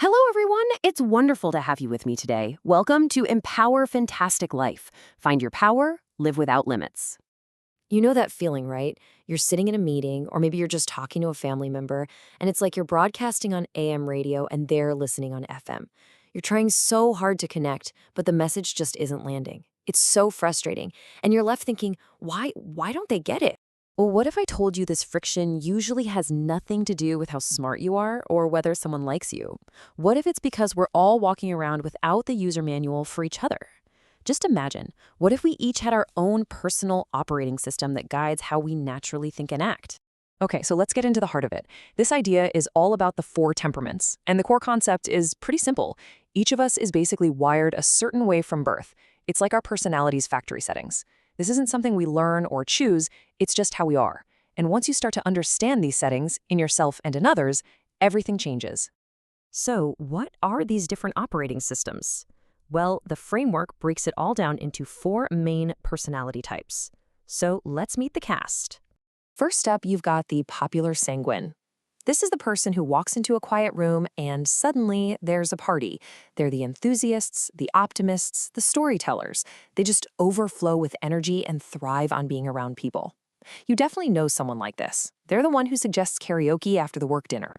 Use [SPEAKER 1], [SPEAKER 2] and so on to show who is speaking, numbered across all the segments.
[SPEAKER 1] Hello, everyone. It's wonderful to have you with me today. Welcome to Empower Fen-tastic Life. Find your power, live without limits.
[SPEAKER 2] You know that feeling, right? You're sitting in a meeting, or maybe you're just talking to a family member, and it's like you're broadcasting on AM radio and they're listening on FM. You're trying so hard to connect, but the message just isn't landing. It's so frustrating, and you're left thinking, why don't they get it? Well, what if I told you this friction usually has nothing to do with how smart you are or whether someone likes you? What if it's because we're all walking around without the user manual for each other? Just imagine, what if we each had our own personal operating system that guides how we naturally think and act?
[SPEAKER 3] Okay, so let's get into the heart of it. This idea is all about the four temperaments, and the core concept is pretty simple. Each of us is basically wired a certain way from birth. It's like our personality's factory settings. This isn't something we learn or choose, it's just how we are. And once you start to understand these settings in yourself and in others, everything changes.
[SPEAKER 2] So, what are these different operating systems? Well, the framework breaks it all down into four main personality types. So let's meet the cast. First up, you've got the popular sanguine. This is the person who walks into a quiet room and suddenly there's a party. They're the enthusiasts, the optimists, the storytellers. They just overflow with energy and thrive on being around people. You definitely know someone like this. They're the one who suggests karaoke after the work dinner.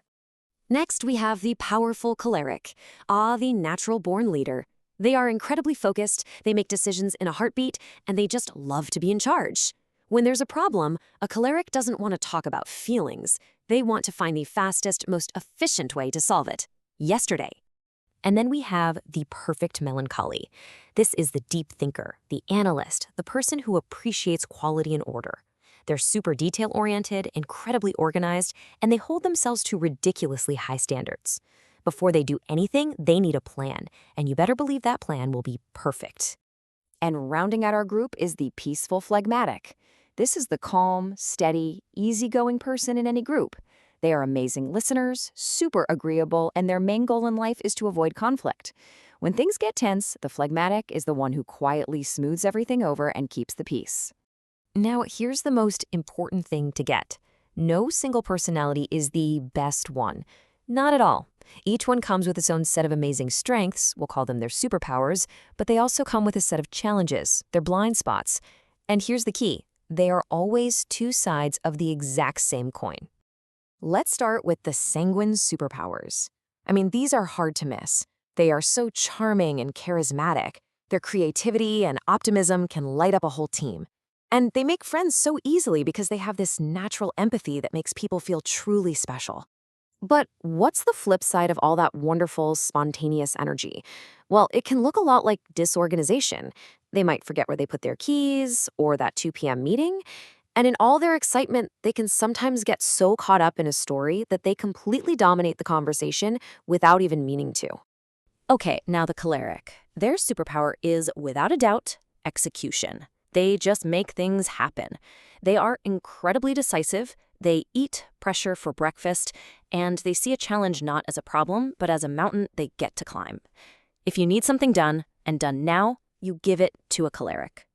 [SPEAKER 2] Next, we have the powerful choleric. The natural-born leader. They are incredibly focused, they make decisions in a heartbeat, and they just love to be in charge. When there's a problem, a choleric doesn't want to talk about feelings. They want to find the fastest, most efficient way to solve it. Yesterday. And then we have the perfect melancholy. This is the deep thinker, the analyst, the person who appreciates quality and order. They're super detail-oriented, incredibly organized, and they hold themselves to ridiculously high standards. Before they do anything, they need a plan, and you better believe that plan will be perfect.
[SPEAKER 1] And rounding out our group is the peaceful phlegmatic. This is the calm, steady, easygoing person in any group. They are amazing listeners, super agreeable, and their main goal in life is to avoid conflict. When things get tense, the phlegmatic is the one who quietly smooths everything over and keeps the peace.
[SPEAKER 2] Now, here's the most important thing to get. No single personality is the best one. Not at all. Each one comes with its own set of amazing strengths, we'll call them their superpowers, but they also come with a set of challenges, their blind spots. And here's the key. They are always two sides of the exact same coin. Let's start with the sanguine superpowers. I mean, these are hard to miss. They are so charming and charismatic. Their creativity and optimism can light up a whole team. And they make friends so easily because they have this natural empathy that makes people feel truly special. But what's the flip side of all that wonderful, spontaneous energy? Well, it can look a lot like disorganization. They might forget where they put their keys or that 2 p.m. meeting. And in all their excitement, they can sometimes get so caught up in a story that they completely dominate the conversation without even meaning to. Okay, now the choleric. Their superpower is, without a doubt, execution. They just make things happen. They are incredibly decisive. They eat pressure for breakfast, and they see a challenge not as a problem, but as a mountain they get to climb. If you need something done, and done now, you give it to a choleric.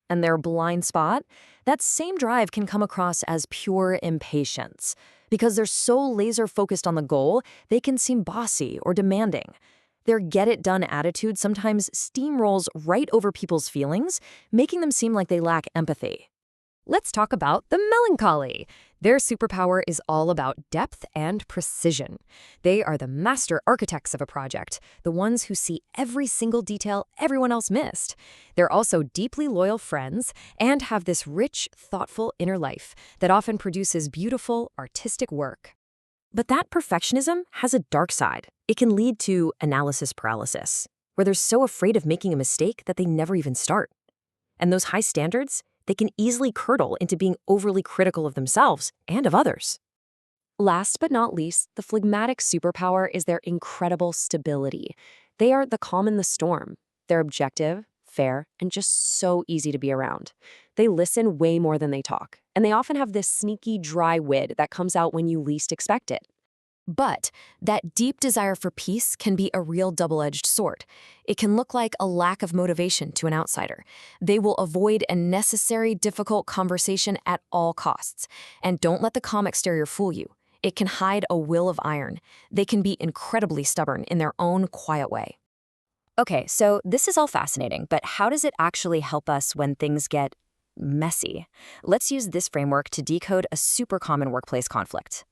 [SPEAKER 2] And their blind spot? That same drive can come across as pure impatience. Because they're so laser-focused on the goal, they can seem bossy or demanding. Their get-it-done attitude sometimes steamrolls right over people's feelings, making them seem like they lack empathy. Let's talk about the melancholy. Their superpower is all about depth and precision. They are the master architects of a project, the ones who see every single detail everyone else missed. They're also deeply loyal friends and have this rich, thoughtful inner life that often produces beautiful, artistic work. But that perfectionism has a dark side. It can lead to analysis paralysis, where they're so afraid of making a mistake that they never even start. And those high standards, they can easily curdle into being overly critical of themselves and of others. Last but not least, the phlegmatic superpower is their incredible stability. They are the calm in the storm. They're objective, fair, and just so easy to be around. They listen way more than they talk, and they often have this sneaky, dry wit that comes out when you least expect it. But that deep desire for peace can be a real double-edged sword. It can look like a lack of motivation to an outsider. They will avoid a necessary, difficult conversation at all costs. And don't let the calm exterior fool you. It can hide a will of iron. They can be incredibly stubborn in their own quiet way.
[SPEAKER 1] Okay, so this is all fascinating, but how does it actually help us when things get messy? Let's use this framework to decode a super common workplace conflict.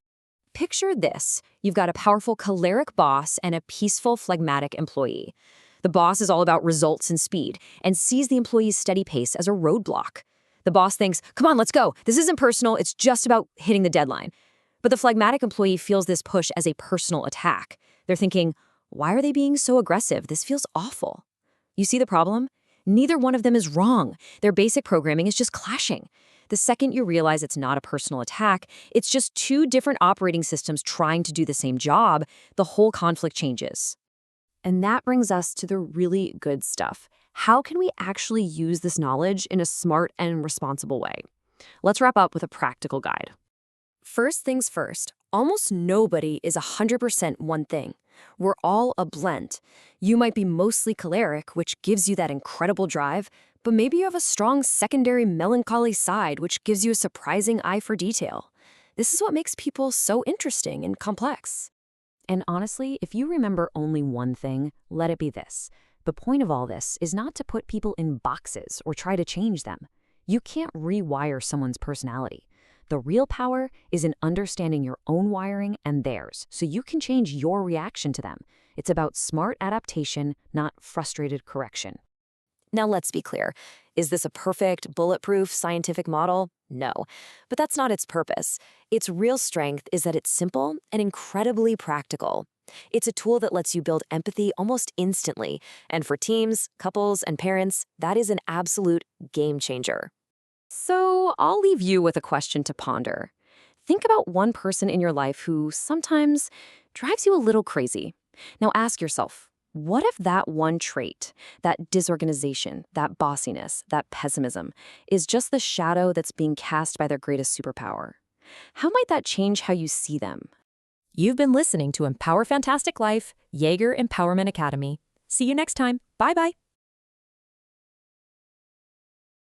[SPEAKER 1] Picture this. You've got a powerful choleric boss and a peaceful, phlegmatic employee. The boss is all about results and speed and sees the employee's steady pace as a roadblock. The boss thinks, come on, let's go. This isn't personal. It's just about hitting the deadline. But the phlegmatic employee feels this push as a personal attack. They're thinking, why are they being so aggressive? This feels awful. You see the problem? Neither one of them is wrong. Their basic programming is just clashing. The second you realize it's not a personal attack, it's just two different operating systems trying to do the same job, the whole conflict changes. And that brings us to the really good stuff. How can we actually use this knowledge in a smart and responsible way? Let's wrap up with a practical guide. First things first, almost nobody is 100% one thing. We're all a blend. You might be mostly choleric, which gives you that incredible drive, but maybe you have a strong secondary melancholy side, which gives you a surprising eye for detail. This is what makes people so interesting and complex. And honestly, if you remember only one thing, let it be this. The point of all this is not to put people in boxes or try to change them. You can't rewire someone's personality. The real power is in understanding your own wiring and theirs, so you can change your reaction to them. It's about smart adaptation, not frustrated correction. Now let's be clear. Is this a perfect, bulletproof scientific model? No. But that's not its purpose. Its real strength is that it's simple and incredibly practical. It's a tool that lets you build empathy almost instantly, and for teams, couples, and parents, that is an absolute game changer. So I'll leave you with a question to ponder. Think about one person in your life who sometimes drives you a little crazy. Now ask yourself, what if that one trait, that disorganization, that bossiness, that pessimism, is just the shadow that's being cast by their greatest superpower? How might that change how you see them?
[SPEAKER 3] You've been listening to Empower Fantastic Life, Jaeger Empowerment Academy. See you next time. Bye-bye.